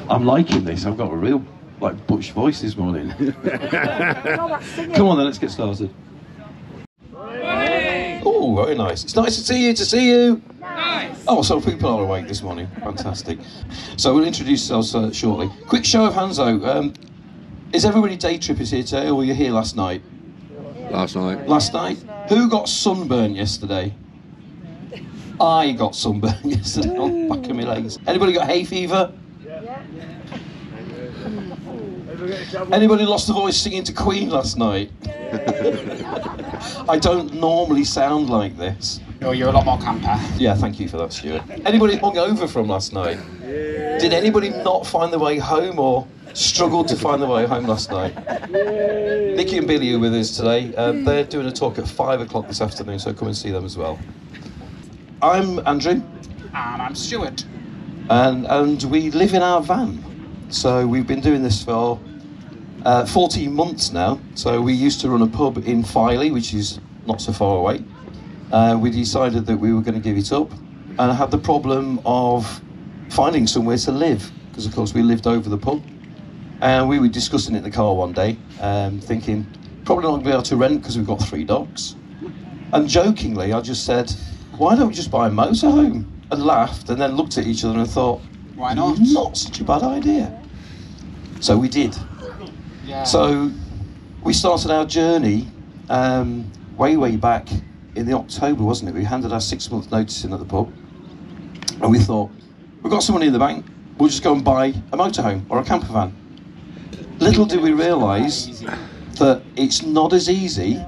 I'm liking this. I've got a real, like, butch voice this morning. Come on then, let's get started. Oh, very nice. It's nice to see you. Nice. Oh, so people are awake this morning. Fantastic. So we'll introduce ourselves shortly. Quick show of hands though. Is everybody day trippers here today, or were you here last night? Last night. Last night? Who got sunburnt yesterday? I got sunburnt yesterday on the back of my legs. Anybody got hay fever? Yeah. Anybody lost the voice singing to Queen last night? I don't normally sound like this. Oh, you're a lot more camper. Yeah, thank you for that, Stuart. Anybody hung over from last night? Did anybody not find their way home or struggled to find their way home last night? Nikki and Billy are with us today. They're doing a talk at 5 o'clock this afternoon, so come and see them as well. I'm Andrew. And I'm Stuart. And we live in our van. So we've been doing this for 14 months now. So we used to run a pub in Filey, which is not so far away. We decided that we were going to give it up, and I had the problem of finding somewhere to live, because of course we lived over the pub, and we were discussing it in the car one day, thinking probably not going to be able to rent because we've got 3 dogs, and jokingly I just said, why don't we just buy a motorhome, and laughed, and then looked at each other and thought, why not? Not such a bad idea. So we did. Yeah. So we started our journey way back in the October, wasn't it? We handed our 6-month notice in at the pub, and we thought, we've got some money in the bank, we'll just go and buy a motorhome or a camper van. Little did we realise that it's not as easy,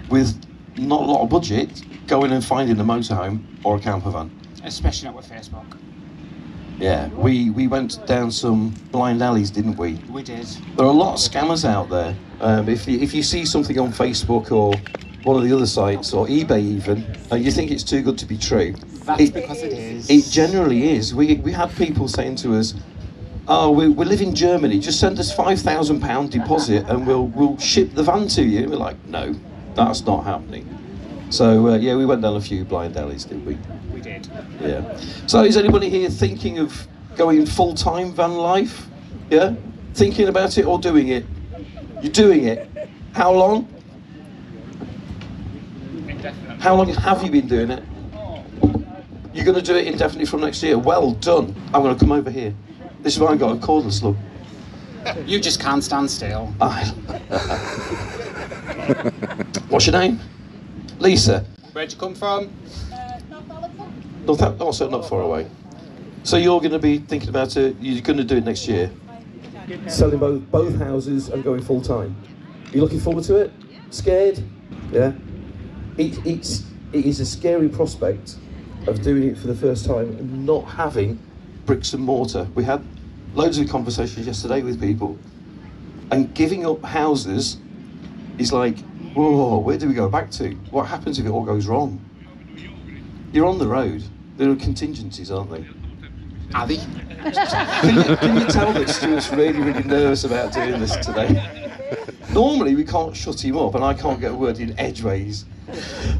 with not a lot of budget, going and finding a motorhome or a camper van. Especially not with Facebook. Yeah, we went down some blind alleys, didn't we? We did. There are a lot of scammers out there. If you see something on Facebook or one of the other sites, or eBay even, and you think it's too good to be true. That's because it is. It generally is. We had people saying to us, oh, we live in Germany, just send us £5,000 deposit and we'll ship the van to you. And we're like, no, that's not happening. So yeah, we went down a few blind alleys, didn't we? We did. Yeah. So is anybody here thinking of going full-time van life? Yeah? Thinking about it or doing it? You're doing it. How long? Indefinitely. How long have you been doing it? You're going to do it indefinitely from next year. Well done. I'm going to come over here. This is why I got a cordless look. You just can't stand still. What's your name? Lisa. Where'd you come from? Northampton. Also not far away. So you're going to be thinking about it. You're going to do it next year. Selling both houses and going full time. Are you looking forward to it? Scared? Yeah. It is a scary prospect of doing it for the first time and not having bricks and mortar. We had loads of conversations yesterday with people, and giving up houses is like, whoa, where do we go back to? What happens if it all goes wrong? You're on the road. There are contingencies, aren't they? Are they? Can you tell that Stuart's really nervous about doing this today? Normally we can't shut him up and I can't get a word in edgeways.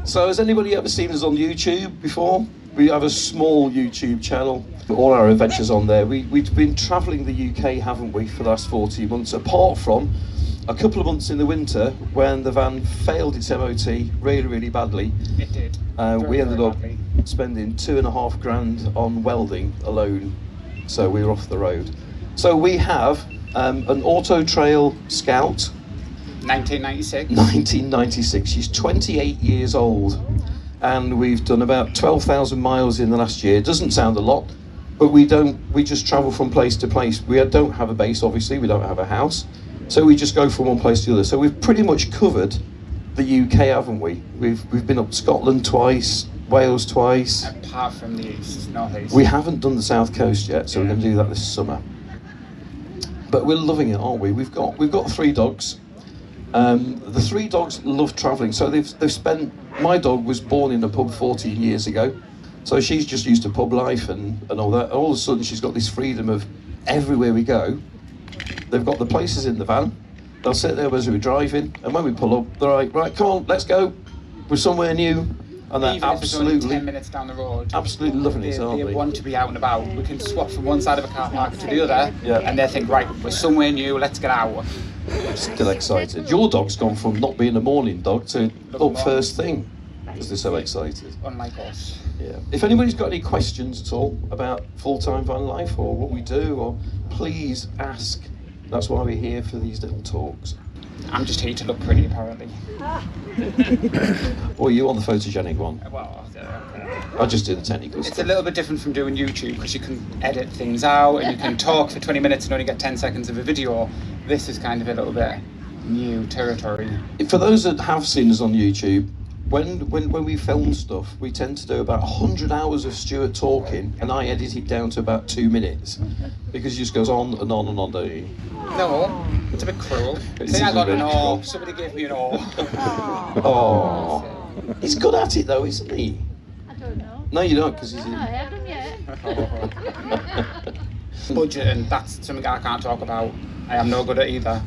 So has anybody ever seen us on YouTube before? We have a small YouTube channel, all our adventures on there. We've been travelling the UK, haven't we, for the last 14 months, apart from a couple of months in the winter when the van failed its MOT really badly. It did. We ended up spending £2.5 grand on welding alone, so we were off the road. So we have an Auto Trail Scout. 1996. 1996. She's 28 years old, and we've done about 12,000 miles in the last year. Doesn't sound a lot, but we just travel from place to place. We don't have a base, obviously. We don't have a house, so we just go from one place to the other. So we've pretty much covered the UK, haven't we? We've been up to Scotland twice, Wales twice. Apart from the east, northeast. We haven't done the south coast yet, so we're going to do that this summer. But we're loving it, aren't we? We've got 3 dogs. The 3 dogs love travelling, so they've spent. My dog was born in a pub 14 years ago, so she's just used to pub life and all that. All of a sudden, she's got this freedom of everywhere we go. They've got the places in the van. They'll sit there as we're driving, and when we pull up, they're like, right, come on, let's go. We're somewhere new. And they're Even if it's only absolutely, 10 minutes down the road. absolutely loving it, aren't They they? want to be out and about. We can swap from one side of a car park to the other, Yeah. and they think, right, we're somewhere new, let's get out. Still excited. Your dog's gone from not being a morning dog to Love up first thing because they're so excited. Unlike us. Yeah. If anybody's got any questions at all about full-time van life or what we do, or please ask. That's why we're here for these little talks. I'm just here to look pretty, apparently. Or you on the photogenic one? Well, I just do the technical it's stuff. a little bit different from doing YouTube because you can edit things out and you can talk for 20 minutes and only get 10 seconds of a video. This is kind of a little bit new territory. For those that have seen us on YouTube, when we film stuff, we tend to do about 100 hours of Stuart talking, and I edit it down to about 2 minutes because it just goes on and on and on, don't you? No, it's a bit cruel. It See, I is got a an bit O. cruel. Somebody gave me an O. Oh, he's good at it though, isn't he? I don't know. No, you don't, because he's No, I in. haven't yet. Budget, and that's something I can't talk about. I am no good at either.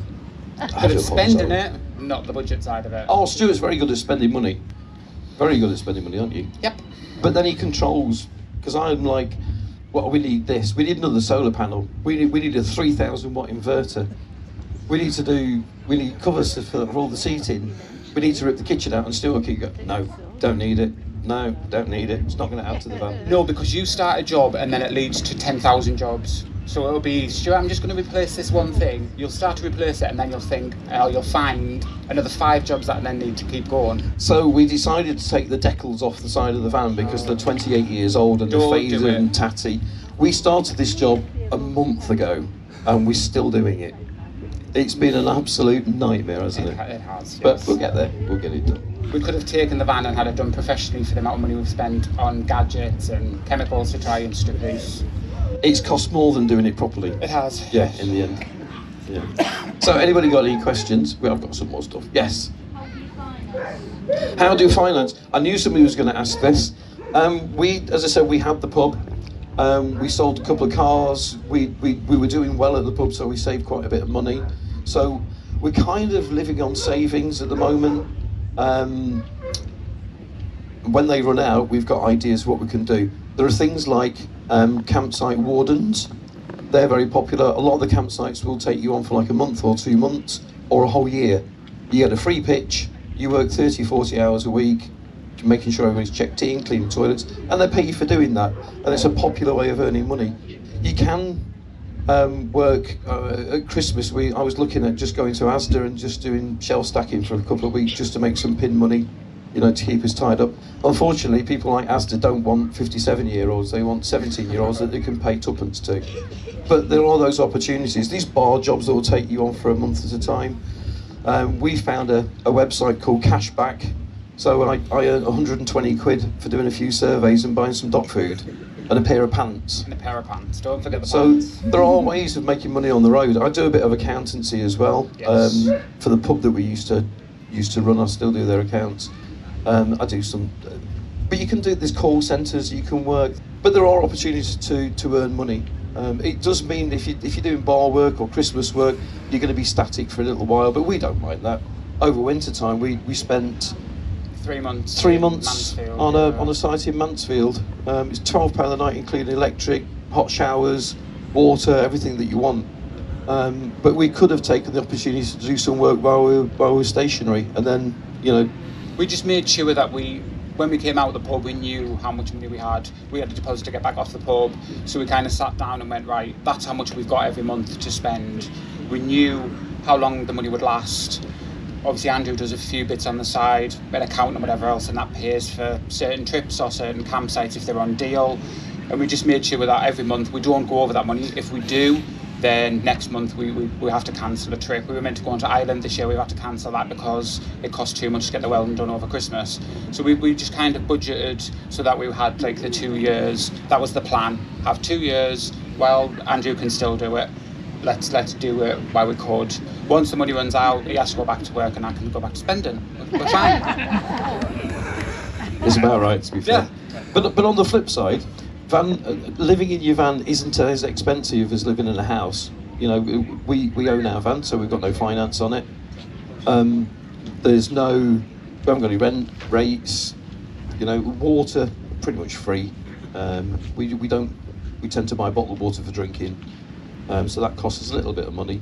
I Good do at spending apologise. it, not the budget side of it. Oh, Stuart's very good at spending money. Very good at spending money, aren't you? Yep. But then he controls, because I'm like, well, we need this. We need another solar panel. We need a 3,000 watt inverter. We need covers for all the seating. We need to rip the kitchen out, and Stuart keep going, no, don't need it. No, don't need it. It's not going to add to the van. No, because you start a job and then it leads to 10,000 jobs. So it'll be, Stuart, I'm just going to replace this one thing. You'll start to replace it and then you'll think, you'll find another 5 jobs that then need to keep going. So we decided to take the decals off the side of the van because they're 28 years old and they're Don't do faded it. and tatty. We started this job a month ago and we're still doing it. It's been an absolute nightmare, hasn't it? It has, But yes. we'll get there. We'll get it done. We could have taken the van and had it done professionally for the amount of money we've spent on gadgets and chemicals to try and strip these. It's cost more than doing it properly. It has. Yeah, in the end. Yeah. So anybody got any questions? Well, I've got some more stuff. Yes. How do you finance? I knew somebody was going to ask this. As I said, we had the pub. We sold a couple of cars. We were doing well at the pub, so we saved quite a bit of money. So we're kind of living on savings at the moment. When they run out, we've got ideas of what we can do. There are things like campsite wardens. They're very popular. A lot of the campsites will take you on for like a month or 2 months or a whole year. You get a free pitch, you work 30, 40 hours a week, making sure everybody's checked in, cleaning toilets, and they pay you for doing that. And it's a popular way of earning money. You can work at Christmas. I was looking at just going to Asda and just doing shelf stacking for a couple of weeks just to make some pin money, you know, to keep us tied up. Unfortunately, people like Asda don't want 57-year-olds, they want 17-year-olds that they can pay tuppence to. But there are those opportunities. These bar jobs that will take you on for a month at a time. We found a website called Cashback. So I earned 120 quid for doing a few surveys and buying some dog food and a pair of pants. And a pair of pants. Don't forget the So pants. there are ways of making money on the road. I do a bit of accountancy as well. Yes. For the pub that we used to run, I still do their accounts. I do some, but you can do, there's call centres, you can work, but there are opportunities to earn money. It does mean if you're doing bar work or Christmas work, you're going to be static for a little while, but we don't mind that. Over winter time, we spent 3 months. 3 months Mansfield, on a site in Mansfield. It's £12 a night, including electric, hot showers, water, everything that you want. But we could have taken the opportunity to do some work while we were stationary, and then, you know. We just made sure that when we came out of the pub, we knew how much money we had. We had a deposit to get back off the pub, so we kind of sat down and went, right, that's how much we've got every month to spend. We knew how long the money would last. Obviously, Andrew does a few bits on the side, an account and whatever else, and that pays for certain trips or certain campsites if they're on deal. And we just made sure that every month we don't go over that money. If we do, then next month we have to cancel a trip. We were meant to go on to Ireland this year. We had to cancel that because it cost too much to get the welding done over Christmas. So we just kind of budgeted so that we had like the 2 years. That was the plan. Have 2 years. Well, Andrew can still do it. Let's do it while we could. Once the money runs out, he has to go back to work and I can go back to spending. We're fine. It's about right, to be fair. Yeah. But on the flip side, living in your van isn't as expensive as living in a house. You know, we own our van, so we've got no finance on it. We haven't got any rent rates. You know, water pretty much free. We tend to buy bottled water for drinking, so that costs us a little bit of money.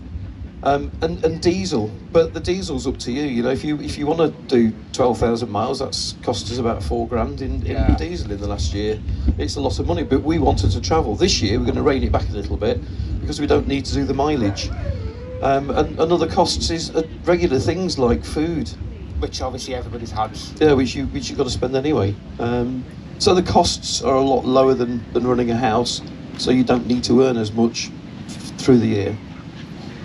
And diesel, but the diesel's up to you. You know, if you want to do 12,000 miles, that's cost us about $4,000 in diesel in the last year. It's a lot of money, but we wanted to travel. This year we're going to rein it back a little bit because we don't need to do the mileage. And other costs is regular things like food, which obviously everybody's had. Yeah, which you've got to spend anyway. So the costs are a lot lower than running a house, so you don't need to earn as much through the year.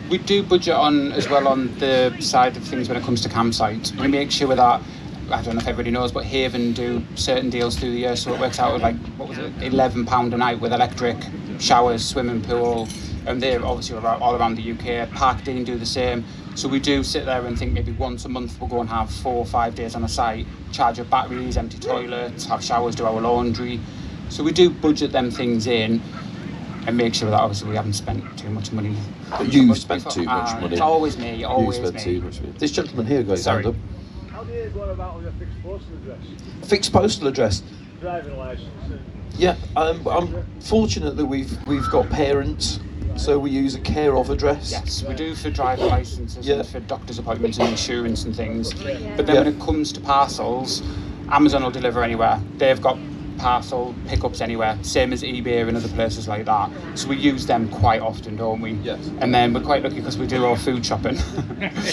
We do budget on as well on the side of things when it comes to campsites. We make sure that, I don't know if everybody knows, but Haven do certain deals through the year, so it works out at like, what was it, £11 a night with electric, showers, swimming pool, and they're obviously all around the UK. Park Dean do the same. So we do sit there and think maybe once a month we'll go and have 4 or 5 days on a site, charge up batteries, empty toilets, have showers, do our laundry. So we do budget them things in and make sure that obviously we haven't spent too much money. But you've spent too much money. It's always me, always you spent me. Too much money. This gentleman here got his hand up. How do you go about with a fixed postal address? Fixed postal address? Driving licence. Yeah, I'm fortunate that we've got parents, so we use a care of address. Yes, we do for driving licences and for doctor's appointments and insurance and things. But then when it comes to parcels, Amazon will deliver anywhere. They've got parcel pickups anywhere, same as eBay and other places like that. So we use them quite often, don't we? Yes. And then we're quite lucky because we do our food shopping.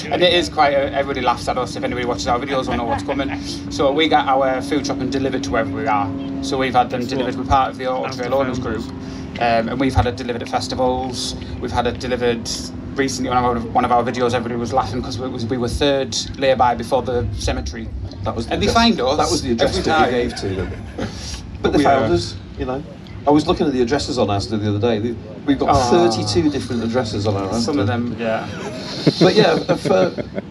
And it is quite, everybody laughs at us. If anybody watches our videos will know what's coming. So we get our food shopping delivered to wherever we are. So we've had them delivered, we're part of the Auto Trail Owners Group. And we've had it delivered at festivals. We've had it delivered recently on one of our videos. Everybody was laughing because we were third lay-by before the cemetery. That was the and address, they find us. That was the address that we gave to them. But they found us, you know. I was looking at the addresses on Asda the other day. We've got 32 different addresses on our Asda. Some of them, yeah. But yeah,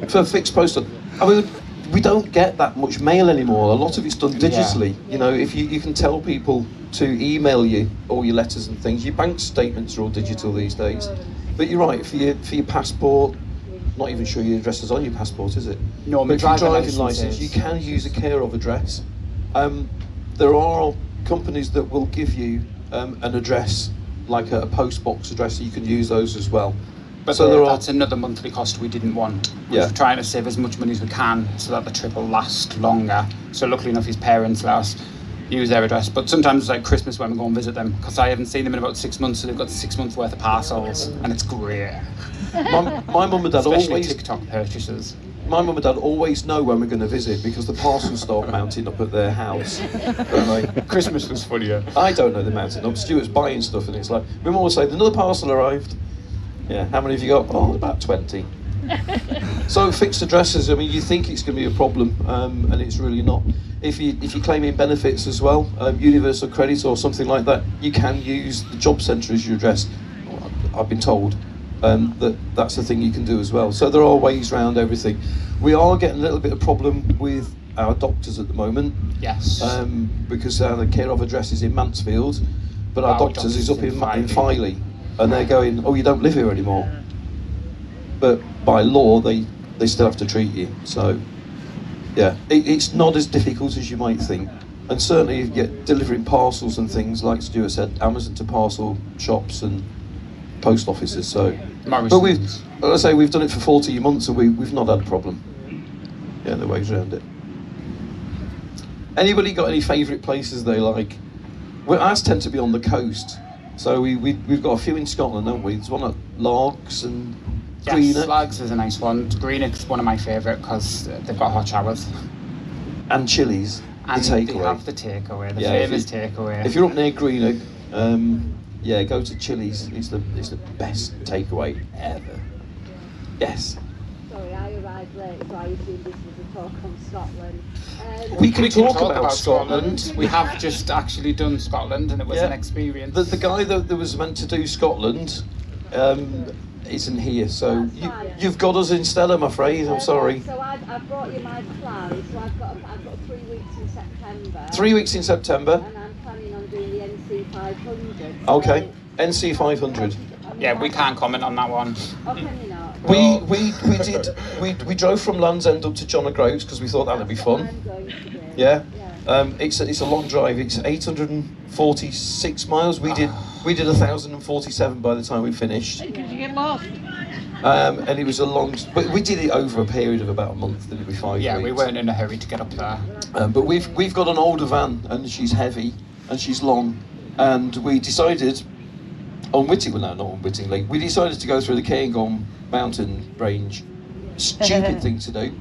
for fixed postal, I mean, we don't get that much mail anymore. A lot of it's done digitally. You know, if you can tell people to email you all your letters and things. Your bank statements are all digital these days. But you're right, for your passport, not even sure your address is on your passport, is it? No, but for your driving licence, you can use a care of address. There are companies that will give you an address, like a post box address, so you can use those as well. But so that's another monthly cost we didn't want. We're trying to save as much money as we can so that the trip will last longer. So luckily enough, his parents let us use their address. But sometimes it's like Christmas when we go and visit them, because I haven't seen them in about 6 months, so they've got 6 months worth of parcels, and it's great. My mum and dad Especially TikTok purchases. My mum and dad always know when we're going to visit because the parcels start mounting up at their house. Christmas was funnier. I don't know they're mounting up. Stuart's buying stuff and it's like, my mum will say, another parcel arrived. Yeah, how many have you got? Oh, about 20. So fixed addresses, I mean, you think it's going to be a problem, and it's really not. If you're claiming benefits as well, universal credit or something like that, you can use the job centre as your address. I've been told. That's the thing you can do as well. So there are ways around everything. We are getting a little bit of problem with our doctors at the moment. Yes. Because the care of address is in Mansfield, but our doctors is up in Filey, and they're going, oh, you don't live here anymore. But by law, they still have to treat you. So, yeah, it's not as difficult as you might think. And certainly, if you get delivering parcels and things, like Stuart said, Amazon to parcel shops and post offices. So, but we've done it for 40 months and we've not had a problem. Yeah, there are ways around it. Anybody got any favourite places they like? Well, ours tend to be on the coast, so we've got a few in Scotland, haven't we? There's one at Largs and Greenock. Yes, Largs is a nice one. Greenock's one of my favourite because they've got hot showers. And Chili's, and the takeaway. They have the takeaway, the famous takeaway. If you're up near Greenock, yeah, go to Chili's. It's the best takeaway ever. Yes. Sorry, I arrived late, so I assumed this was a talk on Scotland. We can talk about Scotland. We have just actually done Scotland, and it was an experience. The guy that was meant to do Scotland isn't here, so you've got us instead. I'm afraid. I'm sorry. So I've brought you my plan. So I've got 3 weeks in September. 3 weeks in September. And I'm planning on doing the NC 500. Okay, NC 500. Yeah, we can't comment on that one. Oh, can you not? We drove from Land's End up to John O'Groats because we thought that'd be fun. Yeah. It's a long drive. It's 846 miles. We did 1,047 by the time we finished. Did you get lost? And it was a long. But we did it over a period of about a month. Did it be 5 weeks? Yeah, we weren't in a hurry to get up there. But we've got an older van, and she's heavy and she's long, and we decided on Whitting. Well, no, not on Whitting Lake. We decided to go through the Cairngorm mountain range. Stupid thing to do.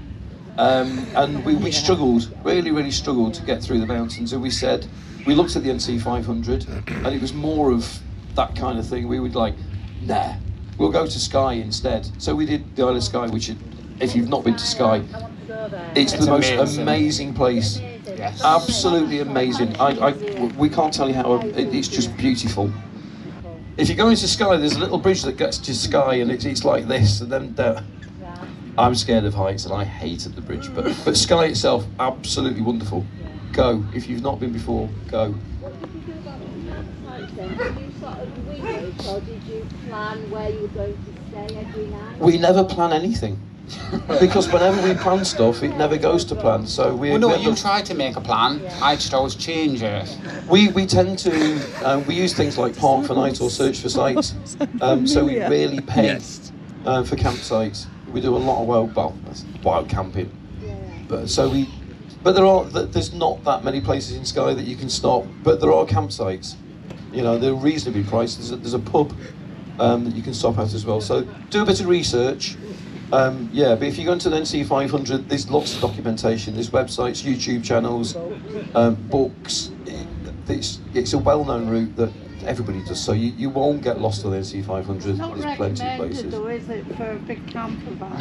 And we struggled, really struggled to get through the mountains, and we said, we looked at the NC 500 and it was more of that kind of thing. We would like, nah, we'll go to Skye instead. So we did the Isle of Skye, which, if you've not been to Skye, it's the most amazing place. Yes. Absolutely amazing. We can't tell you how, it's just beautiful. If you go into Skye, there's a little bridge that gets to Skye, and it's like this, and then I'm scared of heights and I hated the bridge, but Skye itself, absolutely wonderful. Go, if you've not been before, go. What did you do about the campsites then? Did you sort of wing it, or did you plan where you were going to stay every night? We never plan anything, because whenever we plan stuff, it never goes to plan. So you try to make a plan. I just always change it. We tend to we use things like Park for Night or Search for Sites. So we really pay for campsites. We do a lot of wild camping, but there's not that many places in Skye that you can stop, but there are campsites. You know, they're reasonably priced. There's a pub that you can stop at as well. So do a bit of research. But if you go into the NC 500, there's lots of documentation. There's websites, YouTube channels, books. It's a well-known route that everybody does, so you won't get lost on the NC 500. There's plenty of places. Though, is it, for a big camper van?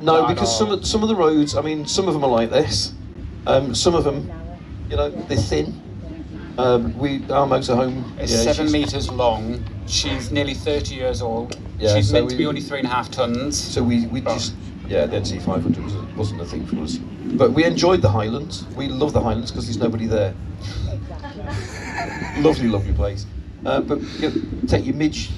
No, because some of the roads, I mean, some of them are like this. Some of them, you know, they're thin. Our motorhome is 7 meters long. She's nearly 30 years old. Yeah, she's meant to be only 3.5 tons. So the NC 500 wasn't a thing for us. But we enjoyed the Highlands. We love the Highlands because there's nobody there. Lovely place. But take your midge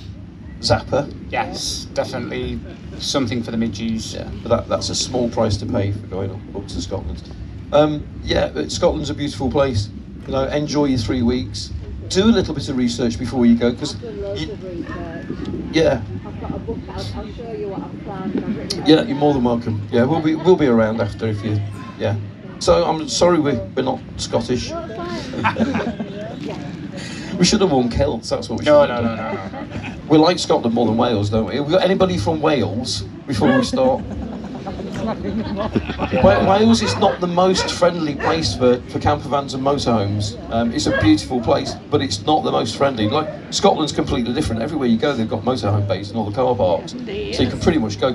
zapper. Yes, definitely something for the midgies. Yeah, but that's a small price to pay for going up to Scotland. But Scotland's a beautiful place. You know, enjoy your 3 weeks. Do a little bit of research before you go, because I've done loads of research. Yeah. I've got a book out. I'll show you what I've planned. I've written it Yeah, down. you're more than welcome. Yeah, we'll be around after if you. Yeah. So I'm sorry we're not Scottish. No, it's fine. Yeah. We should have worn kilts. That's what we should have done. No. We like Scotland more than Wales, don't we? Have we got anybody from Wales before we start? Wales is not the most friendly place for camper vans and motorhomes. It's a beautiful place, but it's not the most friendly. Like, Scotland's completely different. Everywhere you go, they've got motorhome bays and all the car parks, so you can pretty much go.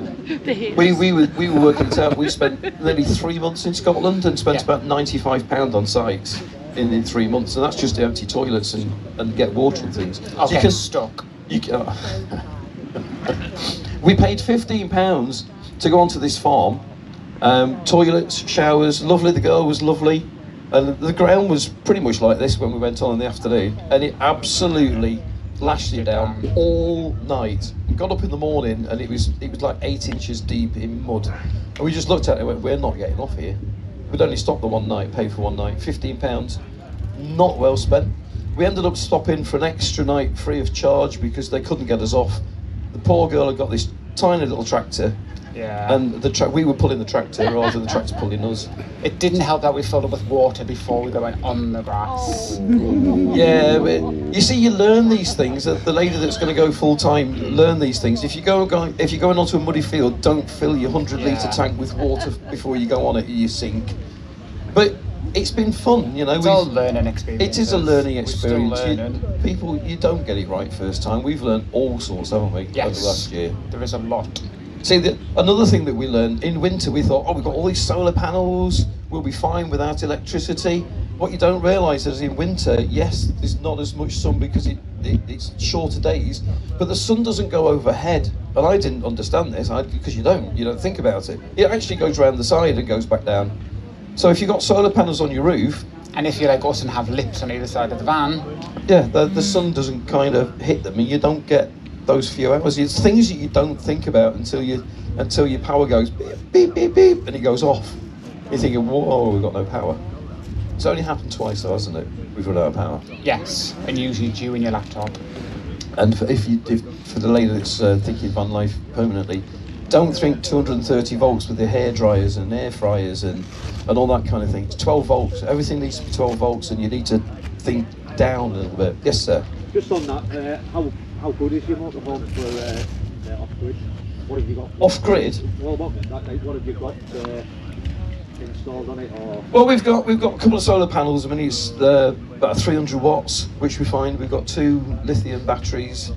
We were working it out. We spent nearly 3 months in Scotland and spent about £95 on sites in 3 months, and that's just to empty toilets and get water and things. I'll so you get can stuck. We paid £15 to go onto this farm. Toilets, showers, lovely. The girl was lovely, and the ground was pretty much like this when we went on in the afternoon, and it absolutely lashed it down all night. We got up in the morning and it was like 8 inches deep in mud, and we just looked at it and went, we're not getting off here. We'd only stopped the one night, paid for one night, £15, not well spent. We ended up stopping for an extra night free of charge because they couldn't get us off. The poor girl had got this tiny little tractor. Yeah. And we were pulling the tractor rather than the tractor pulling us. It didn't help that we filled up with water before we went on the grass. Yeah, but you see, you learn these things. The lady that's going to go full time learn these things. If you're going onto a muddy field, don't fill your 100-litre tank with water before you go on it. You sink. But it's been fun, you know. It's all learning experience. It is a learning experience. We're still learning. You don't get it right first time. We've learned all sorts, haven't we? Yes. Over the last year. There is a lot. See, another thing that we learned, in winter we thought, we've got all these solar panels, we'll be fine without electricity. What you don't realise is in winter, yes, there's not as much sun because it's shorter days, but the sun doesn't go overhead. And I didn't understand this, because you don't think about it. It actually goes round the side and goes back down. So if you've got solar panels on your roof... And if you like us and have lips on either side of the van... Yeah, the sun doesn't kind of hit them and you don't get those few hours. It's things that you don't think about until your power goes beep, beep, beep, beep, and it goes off. You're thinking, whoa, we've got no power. It's only happened twice, though, hasn't it? We've run out of power. Yes, and usually due in your laptop. And for the lady that's thinking VanLIfe permanently, don't think 230 volts with the hair dryers and air fryers and all that kind of thing. It's 12 volts. Everything needs to be 12 volts, and you need to think down a little bit. Yes, sir. Just on that, how good is your motorhome for off-grid? What have you got? Off-grid? Well, what have you got installed on it? Or? Well, we've got a couple of solar panels. I mean, it's about 300 watts, which we find. We've got 2 lithium batteries.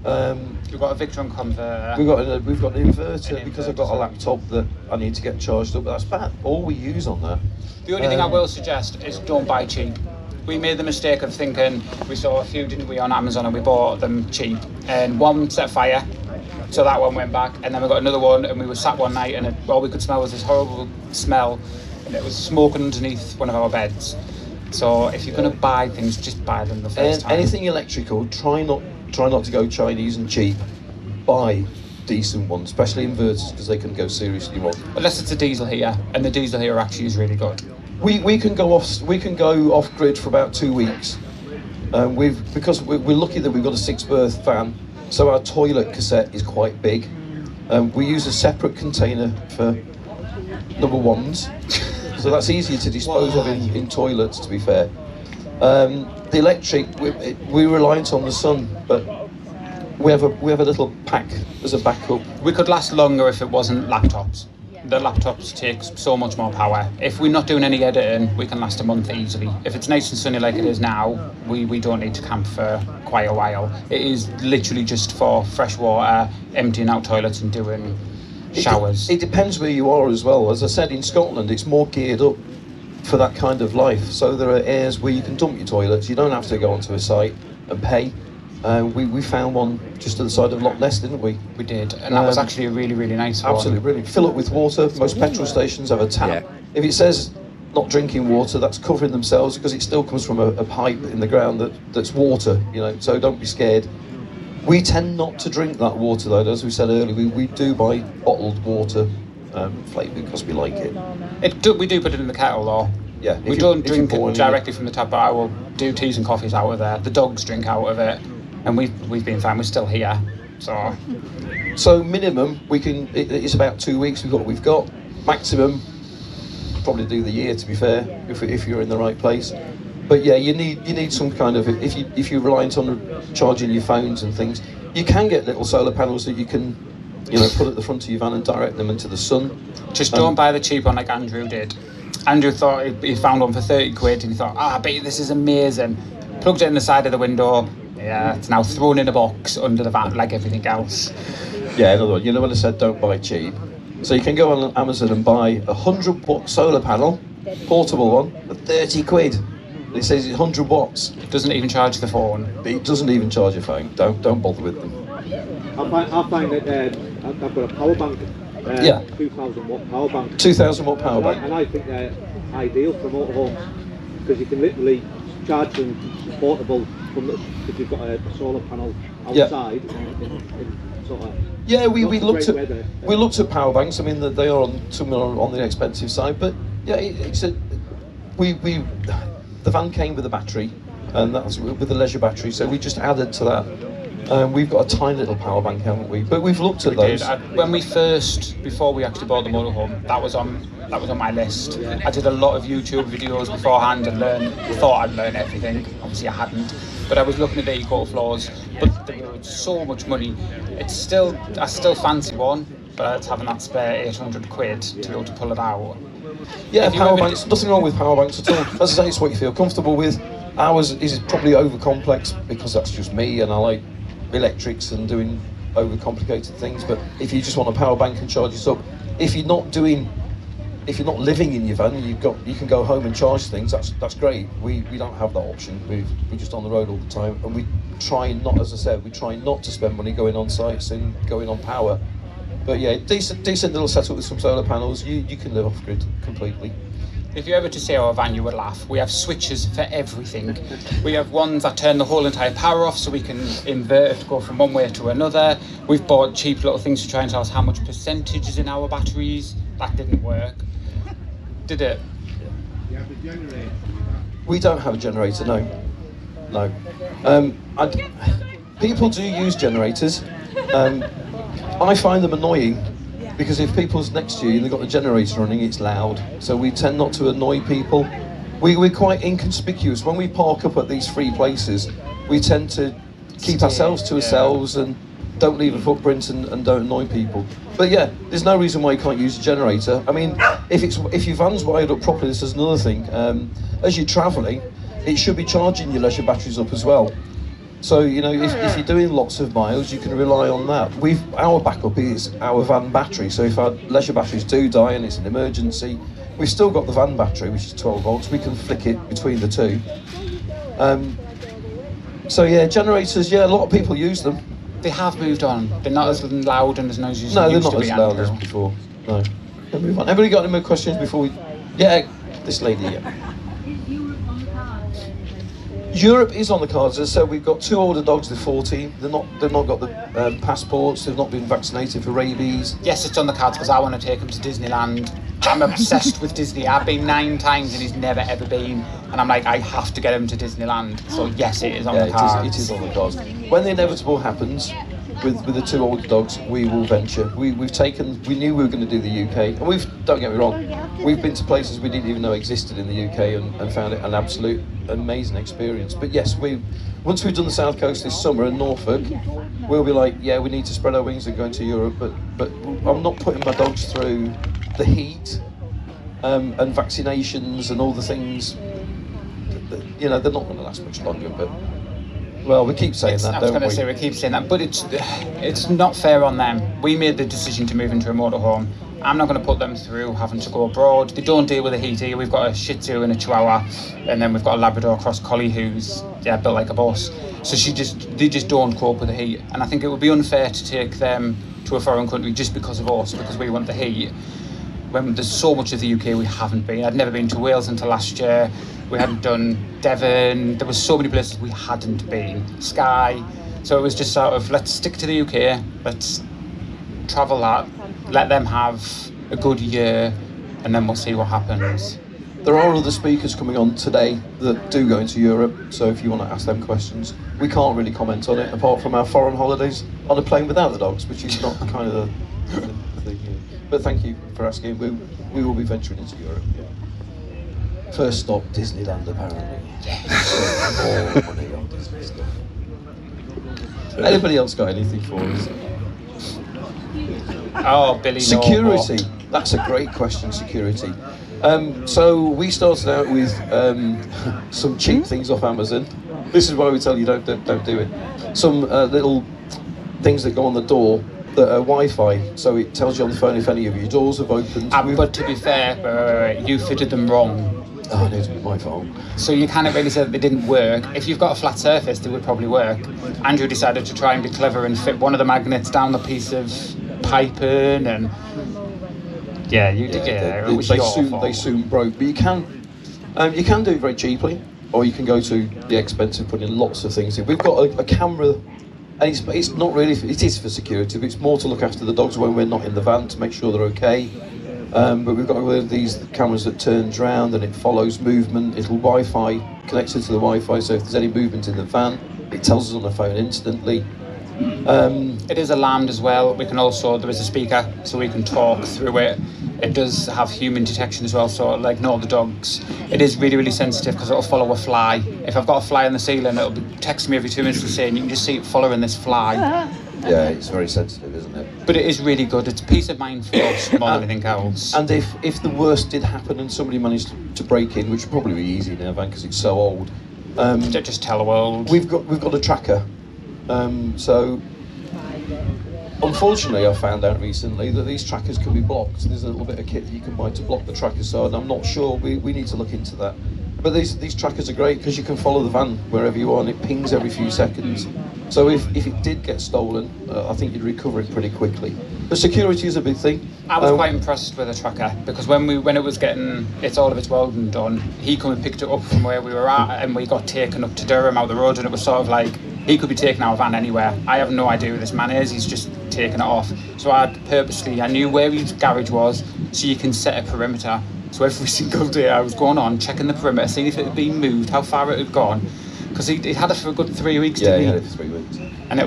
We've got a Victron converter. We've got an inverter because I've got a laptop that I need to get charged up. But that's about all we use on that. The only thing I will suggest is don't buy cheap. We made the mistake of thinking, we saw a few, didn't we, on Amazon, and we bought them cheap. And one set fire, so that one went back. And then we got another one, and we were sat one night, and all we could smell was this horrible smell, and it was smoking underneath one of our beds. So if you're going to buy things, just buy them the first time. Anything electrical, try not to go Chinese and cheap. Buy decent ones, especially inverters, because they can go seriously wrong. Unless it's a diesel heater, and the diesel heater actually is really good. We can go off grid for about 2 weeks. Because we're lucky that we've got a 6-berth van, so our toilet cassette is quite big. We use a separate container for number ones, so that's easier to dispose of in toilets, to be fair. The electric, we're reliant on the sun, but we have a little pack as a backup. We could last longer if it wasn't laptops. The laptops take so much more power. If we're not doing any editing, we can last a month easily. If it's nice and sunny like it is now, we don't need to camp for quite a while. It is literally just for fresh water, emptying out toilets and doing showers. It depends where you are as well. As I said, in Scotland, it's more geared up for that kind of life. So there are areas where you can dump your toilets. You don't have to go onto a site and pay. We found one just to the side of Loch Ness, didn't we? We did, and that was actually a really, really nice one. Absolutely brilliant. Fill up with water. Most petrol stations have a tap. Yeah. If it says not drinking water, that's covering themselves because it still comes from a pipe in the ground that's water, you know, so don't be scared. We tend not to drink that water though, as we said earlier. We do buy bottled water flavoured because we like it. We do put it in the kettle though. Yeah. We don't drink it directly from the tap, but I will do teas and coffees out of there. The dogs drink out of it. And we've been fine. We're still here, so minimum it's about 2 weeks. We've got maximum probably do the year, to be fair, if you're in the right place. But yeah, you need some kind of, if you're reliant on charging your phones and things, you can get little solar panels that you can put at the front of your van and direct them into the sun. Just don't buy the cheap one like Andrew did. Andrew thought he found one for 30 quid and he thought, I bet this is amazing. Plugged it in the side of the window. Yeah, it's now thrown in a box under the van like everything else. Yeah, in other words, when I said don't buy cheap, so you can go on Amazon and buy a 100-watt solar panel, portable one, for 30 quid. It says it's 100 watts. It doesn't even charge the phone. It doesn't even charge your phone. Don't bother with them. I find that I've got a power bank. 2,000-watt power bank. 2,000-watt power bank. And I think they're ideal for motorhomes because you can literally charge them portable if you've got a solar panel outside. In sort of we looked at power banks. I mean, they are on the expensive side, but yeah, the van came with a battery, and that's with the leisure battery. So we just added to that. We've got a tiny little power bank, haven't we? But we've looked at those. When before we actually bought the motorhome, that was on my list. I did a lot of YouTube videos beforehand and thought I'd learn everything. Obviously I hadn't, but I was looking at the eco floors, but there was so much money. I still fancy one, but it's having that spare 800 quid to be able to pull it out. Yeah, power banks, nothing wrong with power banks at all. As I say, it's what you feel comfortable with. Ours is probably over complex because that's just me and I like electrics and doing overcomplicated things, but if you just want a power bank and charge yourself, if you're not living in your van, you can go home and charge things. That's great. We don't have that option. We're just on the road all the time, and we try not, as I said, to spend money going on sites and going on power. But yeah, decent little setup with some solar panels. You can live off grid completely. If you ever to see our van, you would laugh. We have switches for everything. We have ones that turn the whole entire power off so we can invert it to go from one way to another. We've bought cheap little things to try and tell us how much percentage is in our batteries. That didn't work. Did it? We don't have a generator, no. People do use generators. I find them annoying because if people's next to you and they've got the generator running, it's loud. So we tend not to annoy people. We're quite inconspicuous. When we park up at these free places, we tend to keep ourselves to ourselves and don't leave a footprint and don't annoy people. But yeah, there's no reason why you can't use a generator. I mean, if your van's wired up properly, this is another thing. As you're travelling, it should be charging your leisure batteries up as well. So, you know, if you're doing lots of miles, you can rely on that. Our backup is our van battery, so if our leisure batteries do die and it's an emergency, we've still got the van battery, which is 12 volts, we can flick it between the two. So yeah, generators, yeah, a lot of people use them. They have moved on. They're not as loud and as noisy as No, they they're used not to as be, loud as Andrew. before. No. We'll move on. Everybody got any more questions before we... Yeah, this lady, yeah. Europe is on the cards. As I said, we've got 2 older dogs, they're 14. They've not got the passports, they've not been vaccinated for rabies. Yes, it's on the cards because I want to take him to Disneyland. I'm obsessed with Disney. I've been 9 times and he's never ever been. And I'm like, I have to get him to Disneyland. So yes, it is on the cards. It is on the cards. When the inevitable happens, with the 2 older dogs, we will venture. We knew we were going to do the UK, and don't get me wrong, we've been to places we didn't even know existed in the UK and found it an absolute amazing experience. But yes, once we've done the South Coast this summer in Norfolk, we'll be like, yeah, we need to spread our wings and go into Europe, but I'm not putting my dogs through the heat and vaccinations and all the things. You know, they're not going to last much longer, but... Well, we keep saying that, don't we? I was going to say we keep saying that, but it's not fair on them. We made the decision to move into a motorhome. I'm not going to put them through having to go abroad. They don't deal with the heat here. We've got a Shih Tzu and a Chihuahua, and then we've got a Labrador cross collie who's built like a bus. So they just don't cope with the heat. And I think it would be unfair to take them to a foreign country just because of us, because we want the heat. When there's so much of the UK we haven't been. I'd never been to Wales until last year. We hadn't done Devon. There was so many places we hadn't been. Skye. So it was just sort of, let's stick to the UK. Let's travel that. Let them have a good year, and then we'll see what happens. There are other speakers coming on today that do go into Europe, so if you want to ask them questions, we can't really comment on it, apart from our foreign holidays on a plane without the dogs, which is not kind of the thing here. But thank you for asking. We will be venturing into Europe. Yeah. First stop, Disneyland, apparently. Yes. More money on Disney stuff. Anybody else got anything for us? Oh, Billy. Security. That's a great question, security. So we started out with some cheap things off Amazon. This is why we tell you don't do it. Some little things that go on the door that are Wi-Fi, so it tells you on the phone if any of your doors have opened. But to be fair, you fitted them wrong. Oh, it was my fault. So you can't really say that they didn't work. If you've got a flat surface, they would probably work. Andrew decided to try and be clever and fit one of the magnets down the piece of piping, and yeah, you did. Yeah, it was your fault. They soon broke. But you can do it very cheaply, or you can go to the expense of putting lots of things in. We've got a camera, and it's not really. It is for security, but it's more to look after the dogs when we're not in the van to make sure they're okay. But we've got one of these cameras that turns round and it follows movement. It'll Wi-Fi connected to the Wi-Fi, so if there's any movement in the van, it tells us on the phone instantly. It is alarmed as well. We can also, there is a speaker, so we can talk through it. It does have human detection as well, so like no the dogs. It is really, really sensitive because it'll follow a fly. If I've got a fly on the ceiling, it'll text me every 2 minutes to say, and you can just see it following this fly. Yeah, it's very sensitive, isn't it? But it is really good. It's peace of mind for us more than anything else. And if the worst did happen and somebody managed to break in, which would probably be easy in our van because it's so old, just tell the world. We've got a tracker. So unfortunately, I found out recently that these trackers can be blocked. There's a little bit of kit that you can buy to block the trackers. So I'm not sure. We need to look into that. But these trackers are great because you can follow the van wherever you are, and it pings every few seconds. So if it did get stolen, I think you'd recover it pretty quickly. But security is a big thing. I was quite impressed with the tracker because when it was getting all of its welding done, he come and picked it up from where we were at, and we got taken up to Durham out the road, and it was sort of like He could be taking our van anywhere. I have no idea who this man is. He's just taken it off. So I knew where his garage was, so you can set a perimeter. So every single day I was going on, checking the perimeter, seeing if it had been moved, how far it had gone. Because he had it for a good 3 weeks, Yeah, didn't he he? had it for 3 weeks. And it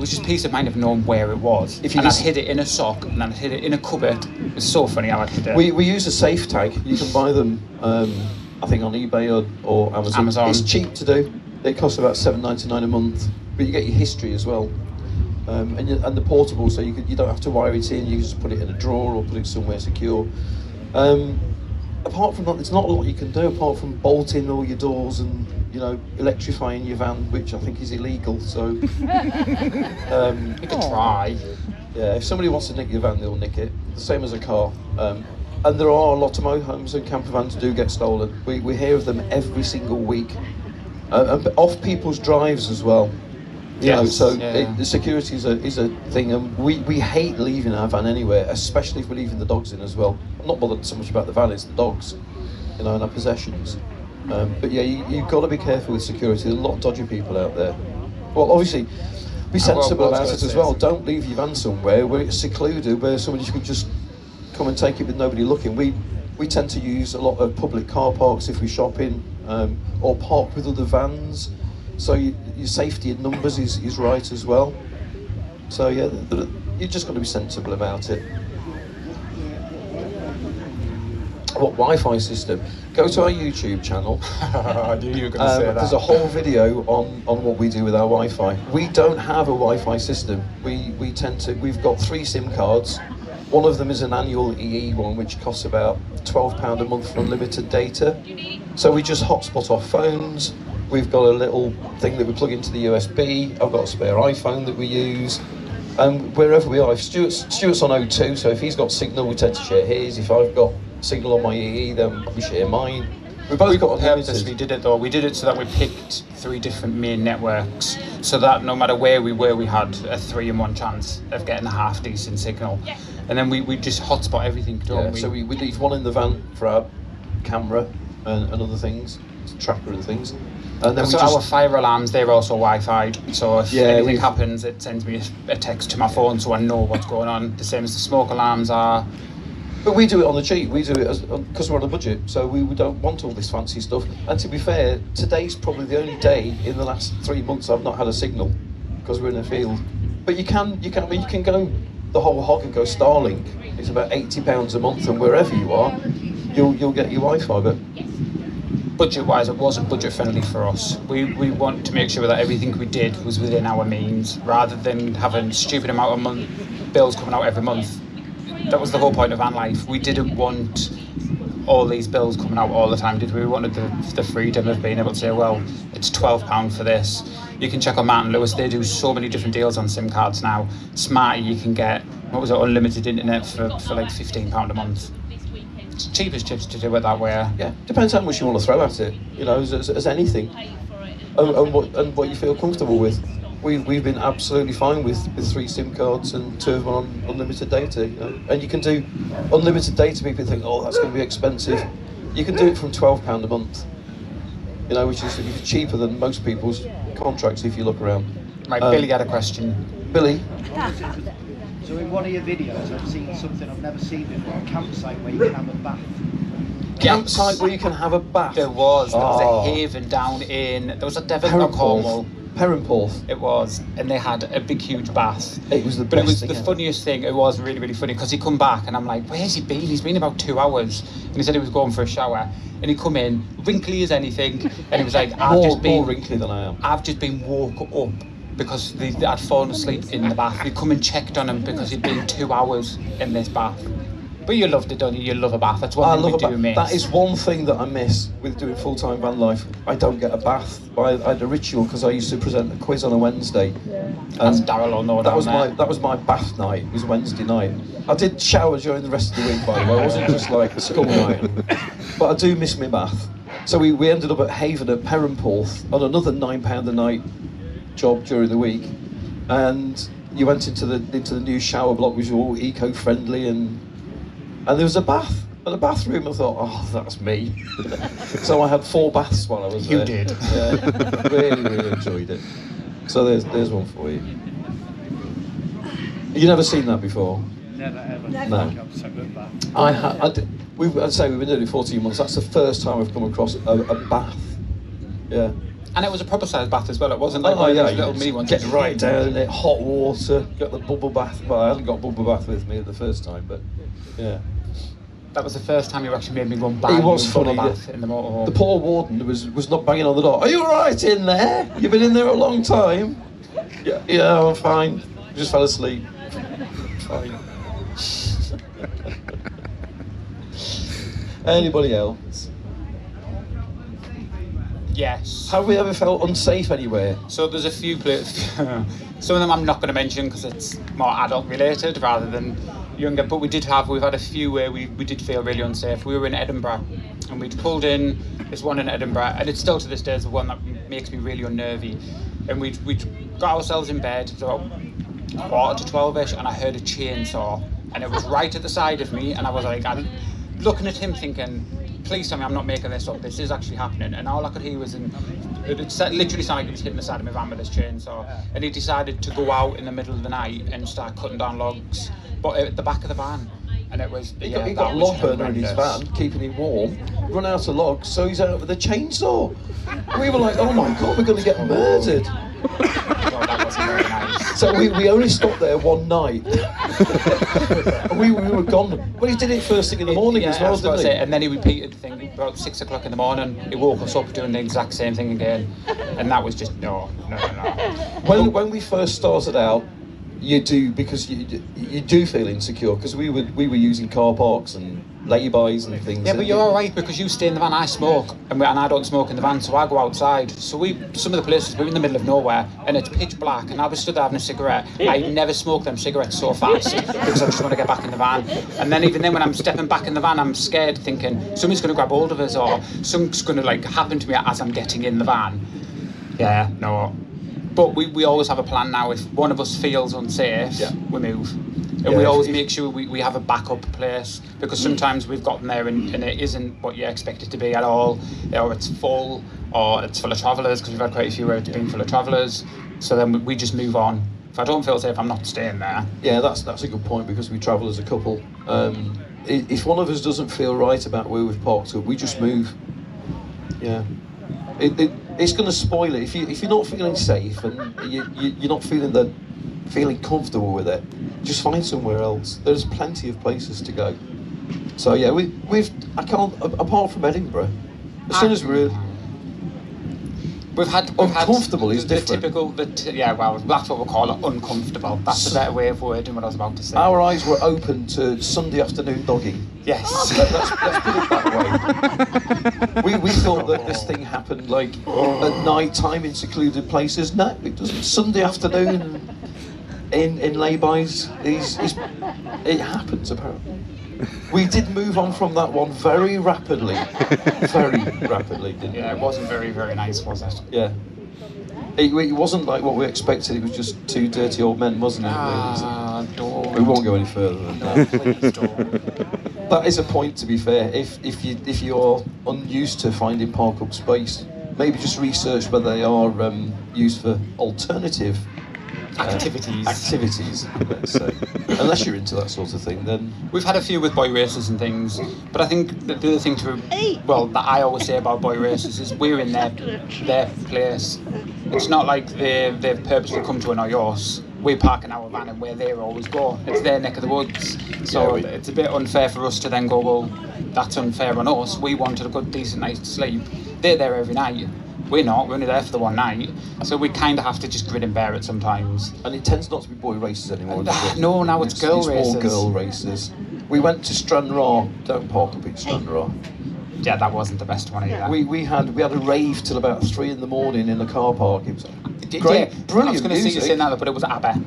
was just peace of mind of knowing where it was. If you and I'd just- hid it in a sock, and then I'd hid it in a cupboard. It's so funny how I did it. We use a safe tag. You can buy them, I think, on eBay or Amazon. It's cheap to do. It costs about $7.99 a month, but you get your history as well. And the portable, so you don't have to wire it in. You can just put it in a drawer or put it somewhere secure. Apart from that, there's not a lot you can do apart from bolting all your doors and electrifying your van, which I think is illegal. So You could try. yeah, if somebody wants to nick your van, they'll nick it. The same as a car. And there are a lot of motorhomes and camper vans do get stolen. We hear of them every single week, and off people's drives as well. The security is a thing, and we hate leaving our van anywhere, especially if we're leaving the dogs in as well. I'm not bothered so much about the van; it's the dogs, and our possessions. But yeah, you've got to be careful with security. There's a lot of dodgy people out there. Well, obviously, be sensible about it as well. Don't leave your van somewhere where it's secluded, where somebody can just come and take it with nobody looking. We tend to use a lot of public car parks if we're shopping, or park with other vans. So your safety in numbers is right as well. So yeah, you just got to be sensible about it. What Wi-Fi system? Go to our YouTube channel. I knew you were going to say that. There's a whole video on what we do with our Wi-Fi. We don't have a Wi-Fi system. We've got 3 SIM cards. One of them is an annual EE one, which costs about £12 a month for unlimited data. So we just hotspot off phones. We've got a little thing that we plug into the USB. I've got a spare iPhone that we use. And wherever we are, if Stuart's on O2, so if he's got signal, we tend to share his. If I've got signal on my EE, then we share mine. We've both got unlimited. We did it though. We did it so that we picked 3 different main networks, so that no matter where we were, we had a 3 in 1 chance of getting a half decent signal. And then we just hotspot everything. Don't we? So we leave one in the van for our camera and other things, tracker and things. And then so our fire alarms, they're also Wi-Fi. So if anything happens, it sends me a text to my phone, so I know what's going on. The same as the smoke alarms are. But we do it on the cheap. We do it because we're on a budget, so we don't want all this fancy stuff. And to be fair, today's probably the only day in the last 3 months I've not had a signal because we're in a field. But you can go the whole hog and go Starlink. It's about £80 a month, and wherever you are, you'll get your Wi-Fi. But budget-wise, it wasn't budget-friendly for us. We want to make sure that everything we did was within our means, rather than having stupid amount of bills coming out every month. That was the whole point of VanLIfe. We didn't want all these bills coming out all the time, did we? We wanted the freedom of being able to say, well, it's £12 for this. You can check on Martin Lewis, they do so many different deals on SIM cards now. Smarty, you can get, unlimited internet for like £15 a month. It's cheap as chips to do it that way. Yeah, depends how much you want to throw at it, as anything. And what you feel comfortable with. We've been absolutely fine with 3 SIM cards and 2 of them on unlimited data. And you can do unlimited data. People think, oh, that's going to be expensive. You can do it from £12 a month, which is cheaper than most people's contracts if you look around. Right, Billy had a question. Billy? So in one of your videos, I've seen something I've never seen before, a campsite where you can have a bath. Campsite where you can have a bath? There was a haven down there was a Devon or Cornwall. Perranporth. It was, and they had a big, huge bath. It was the best But it was thing the ever. funniest thing. It was really, really funny because he come back and I'm like, where's he been? He's been about 2 hours. And he said he was going for a shower. And he come in, wrinkly as anything, and he was like, more wrinkly than I am. I've just been woke up because I'd fallen asleep in the bath. We come and checked on him because he'd been 2 hours in this bath. But you loved it, don't you? You love a bath. That's one thing we do miss. That is one thing that I miss with doing full-time van life. I don't get a bath. I had a ritual because I used to present a quiz on a Wednesday. That's Daryl or no. That was my bath night. It was Wednesday night. I did shower during the rest of the week, by the way. I wasn't just like school night. But I do miss my bath. So we ended up at Haven at Perranporth on another £9 a night job during the week, and you went into the new shower block, which was all eco-friendly, and there was a bath and a bathroom. I thought, oh, that's me. So I had 4 baths while I was there. You did. Yeah, really enjoyed it. So there's one for you. You never seen that before? Never ever. No. I'm so good at that. I'd say we've been doing it 14 months. That's the first time I've come across a bath. Yeah. And it was a proper sized bath as well. It wasn't like Oh one of yeah, those little mini ones. get right down in it, hot water, got the bubble bath. Well, I hadn't got bubble bath with me the first time, but yeah. That was the first time you actually made me run back. It was funny. Bath in the motorhome. The poor warden was not banging on the door. Are you all right in there? You've been in there a long time. Yeah, I'm fine. Just fell asleep. Fine. Anybody else? Yes. Have we ever felt unsafe anywhere? So there's a few places. Some of them I'm not going to mention because it's more adult related rather than younger. But we've had a few where we did feel really unsafe. We were in Edinburgh and we'd pulled in this one in Edinburgh, and it's still to this day is the one that makes me really unnervy. And we'd got ourselves in bed, so 11:45ish, and I heard a chainsaw, and it was right at the side of me, and I was like, I'm looking at him thinking, please tell me I'm not making this up, this is actually happening. And all I could hear was, it literally sounded like it was hitting the side of my van with this chainsaw. And he decided to go out in the middle of the night and start cutting down logs, but at the back of the van. And it was, He got a log burner in his van, keeping him warm, run out of logs, so he's out with a chainsaw. We were like, oh my God, we're going to get murdered. God, that wasn't very nice. So we only stopped there one night. And we were gone. Well, he did it first thing in the morning as well, didn't he? And then he repeated the thing about 6 o'clock in the morning. He woke us up doing the exact same thing again. And that was just, no. When we first started out, you do, because you do feel insecure, because we were using car parks and lay-bys and things. Yeah, but you're all right because you stay in the van. I smoke, and I don't smoke in the van, so I go outside. So some of the places we're in the middle of nowhere, and it's pitch black, and I was stood there having a cigarette. I never smoked them cigarettes so fast because I just want to get back in the van. And then even then, when I'm stepping back in the van, I'm scared, thinking somebody's going to grab hold of us or something's going to happen to me as I'm getting in the van. Yeah, no. But we always have a plan now. If one of us feels unsafe, we move. And we always make sure we have a backup place, because sometimes we've gotten there and it isn't what you expect it to be at all, or it's full, or it's full of travellers, because we've had quite a few where it's been full of travellers. So then we just move on. If I don't feel safe, I'm not staying there. Yeah, that's a good point, because we travel as a couple. If one of us doesn't feel right about where we've parked up, we just move. Yeah. It's going to spoil it. If you're not feeling safe and you're not feeling comfortable with it, just find somewhere else. There's plenty of places to go. So yeah, I can't, apart from Edinburgh, as soon as we're uncomfortable is different. Well, that's what we'll call it, uncomfortable. That's a better way of wording what I was about to say. Our eyes were open to Sunday afternoon dogging. Yes. Let's put it that way. We thought that this thing happened at night time in secluded places. No, it doesn't. Sunday afternoon in lay-bys, it happens apparently. We did move on from that one very rapidly, didn't we? Yeah, it wasn't very, very nice, was it? Yeah. It wasn't like what we expected. It was just two dirty old men, wasn't it? Don't. We won't go any further than that. Please don't. That is a point, to be fair. If you're unused to finding park-up space, maybe just research whether they are used for alternative activities, let's say. Unless you're into that sort of thing, then we've had a few with boy races and things, but I think the other thing that I always say about boy races is we're in their place. It's not like they've purposely come to annoy us. We park in our van and where they always go. It's their neck of the woods. So it's a bit unfair for us to then go, well, that's unfair on us. We wanted a good, decent night's sleep. They're there every night. We're not, we're only there for the one night, so we kind of have to just grin and bear it sometimes. And it tends not to be boy races anymore, does it? No, now it's girl races. It's more girl races. We went to Stranraer, don't park up in Stranraer. Yeah, that wasn't the best one either. We had a rave till about 3 in the morning in the car park. It was great, brilliant I was going to see you saying that, but it was ABBA.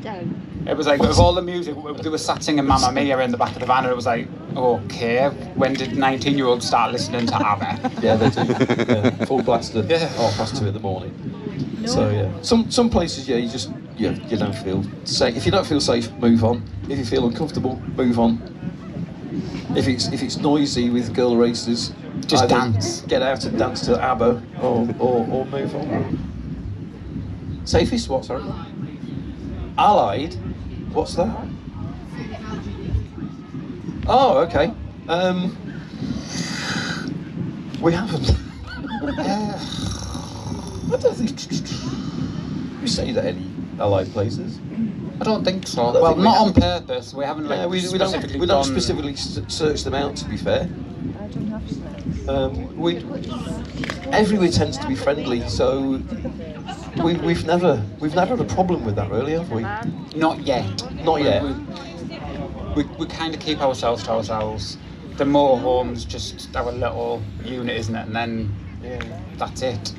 It was like, of all the music, they were sat singing Mamma Mia in the back of the van, and it was like, okay, when did 19-year-olds start listening to ABBA? Yeah, they do. Yeah. Full blasted, 2:30 in the morning. No. So yeah, some places, you don't feel safe. If you don't feel safe, move on. If you feel uncomfortable, move on. If it's noisy with girl races, just dance. Get out and dance to ABBA, or move on. Safest what, sorry? Allied? What's that? Oh, okay. We haven't. I don't think we say that any Allied places. I don't think so. don't Well, think we not have. on purpose. We haven't like We don't done- specifically search them out. To be fair, I don't have snacks. Everywhere tends to be friendly, so we've never had a problem with that, really, have we? Not yet. Not yet. We kind of keep ourselves to ourselves. The motorhome's just our little unit, isn't it? And then that's it.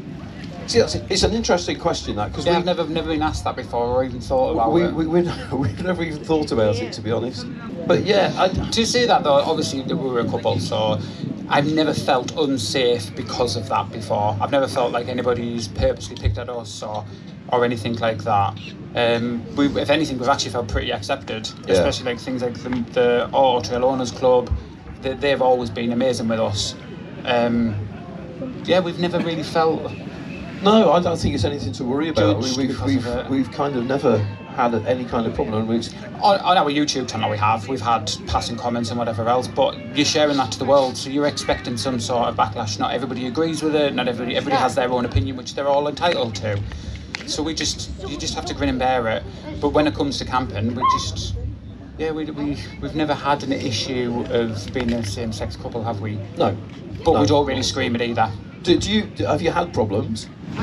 See, it's an interesting question, that, because Yeah, I've never been asked that before or even thought about it. we've never even thought about it, to be honest. But yeah, To say that though, obviously we were a couple, so I've never felt unsafe because of that before. I've never felt like anybody's purposely picked at us or anything like that. If anything, we've actually felt pretty accepted, especially like things like the Auto Trail Owners Club. They've always been amazing with us. We've never really felt. no, I don't think it's anything to worry about. Judged We've kind of never had any kind of problem. On our YouTube channel we've had passing comments and whatever else, but you're sharing that to the world, so you're expecting some sort of backlash. Not everybody agrees with it, not everybody has their own opinion, which they're all entitled to. So you just have to grin and bear it. But when it comes to camping, we've never had an issue of being a same-sex couple, have we? No. But No. we don't really scream it either. Have you had problems? No,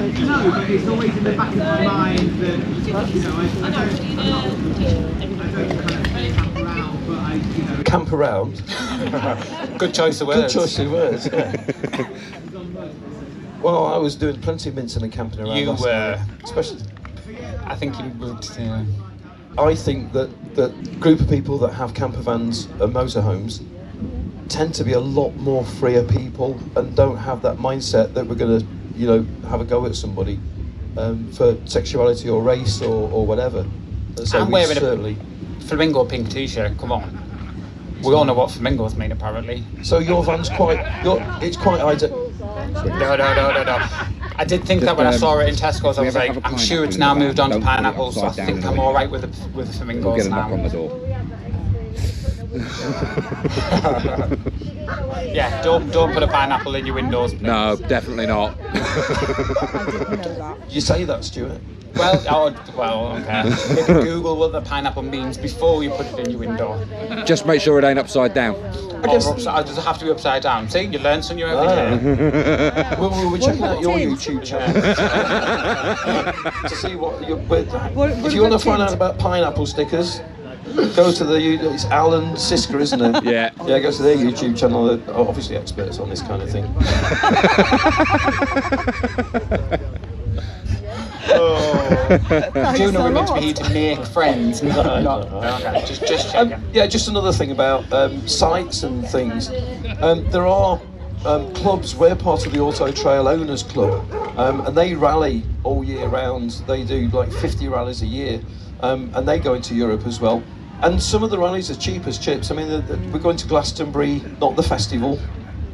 but it's always in the back of my mind that, I don't camp around, but Camp around? Good choice of words. Good choice of words, yeah. Well, I was doing plenty of mincing and camping around You last were. night. Especially, I think you would. I think that group of people that have camper vans and motorhomes tend to be a lot more freer people and don't have that mindset that we're going to, have a go at somebody for sexuality or race or whatever. So I'm we wearing certainly. a flamingo pink t-shirt, come on. We all know what flamingos mean, apparently. So your van's it's quite ideal. No. I did think that when I saw it in Tesco's, I was like, I'm sure it's now moved on to pineapples, so I think I'm all right with the We'll flamingos get a knock now. on the door. Yeah, don't put a pineapple in your windows, please. No, definitely not. I didn't know that. You say that, Stuart? Okay. You can Google what the pineapple means before you put it in your window. Just make sure it ain't upside down. Does it have to be upside down? See, you learn something every day. We're checking out your YouTube channel to see what if you want to find out about pineapple stickers, go to it's Alan Sisker, isn't it? Yeah. Yeah, go to their YouTube channel. They're obviously experts on this kind of thing. Do you know we're meant to be here to make friends? Okay, just checking. Just another thing about sites and things. There are clubs. We're part of the Auto Trail Owners Club, and they rally all year round. They do like 50 rallies a year, and they go into Europe as well. And some of the rallies are cheap as chips. I mean, we're going to Glastonbury, not the festival.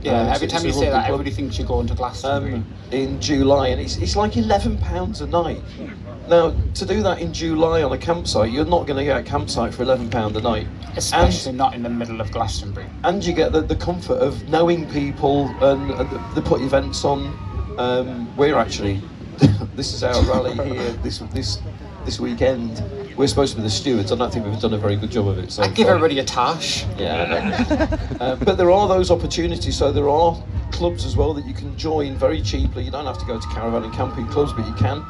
Yeah, every It's time a you say rugby that, club. everybody thinks you're going to Glastonbury. In July, and it's like £11 a night. Now, to do that in July on a campsite, you're not going to get a campsite for £11 a night. Especially not in the middle of Glastonbury. And you get the comfort of knowing people, and they put events on. We're actually, this is our rally here this weekend. We're supposed to be the stewards. I don't think we've done a very good job of it so I'd give far. everybody a tash. Yeah, but there are those opportunities. So there are clubs as well that you can join very cheaply. You don't have to go to caravan and camping clubs, but you can.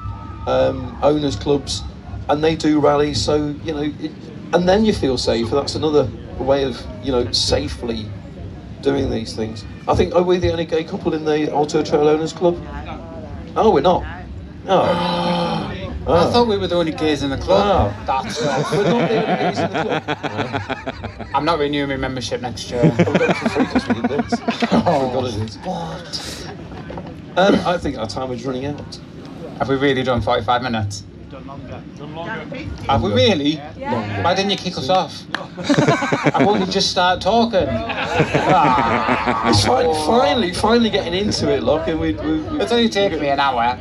Owners clubs, and they do rallies. So and then you feel safer. That's another way of safely doing these things. I think, are we the only gay couple in the Auto Trail Owners Club? Oh, we're not. Oh. I thought we were the only gays in the club. Oh. That's We're not the only gays in the club. I'm not renewing my membership next year. We've got it for free because we did this. Forgot it is. What? I think our time is running out. Have we really done 45 minutes? Done longer. Have we really? Longer. Why didn't you kick us off? I wanted to just start talking. It's finally getting into it, look, and It's only taken me an hour.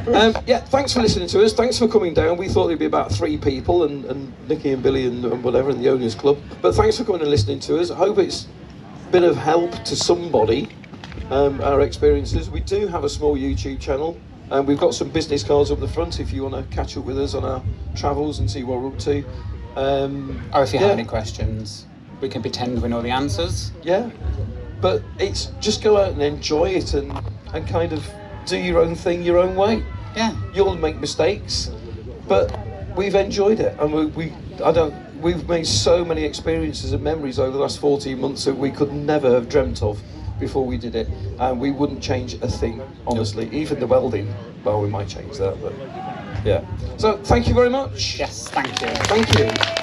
Yeah, thanks for listening to us. Thanks for coming down. We thought there'd be about 3 people, and Nikki and Billy and whatever, and the owners club. But thanks for coming and listening to us. I hope it's a bit of help to somebody. Our experiences. We do have a small YouTube channel, and we've got some business cards up the front if you want to catch up with us on our travels and see what we're up to. Or if you have any questions, we can pretend we know the answers. Yeah, but it's just go out and enjoy it and kind of do your own thing your own way. Yeah. You'll make mistakes, but we've enjoyed it, and we've made so many experiences and memories over the last 14 months that we could never have dreamt of before we did it, and we wouldn't change a thing, honestly. Even the welding, well, we might change that, but yeah. So thank you very much. Yes, thank you. Thank you.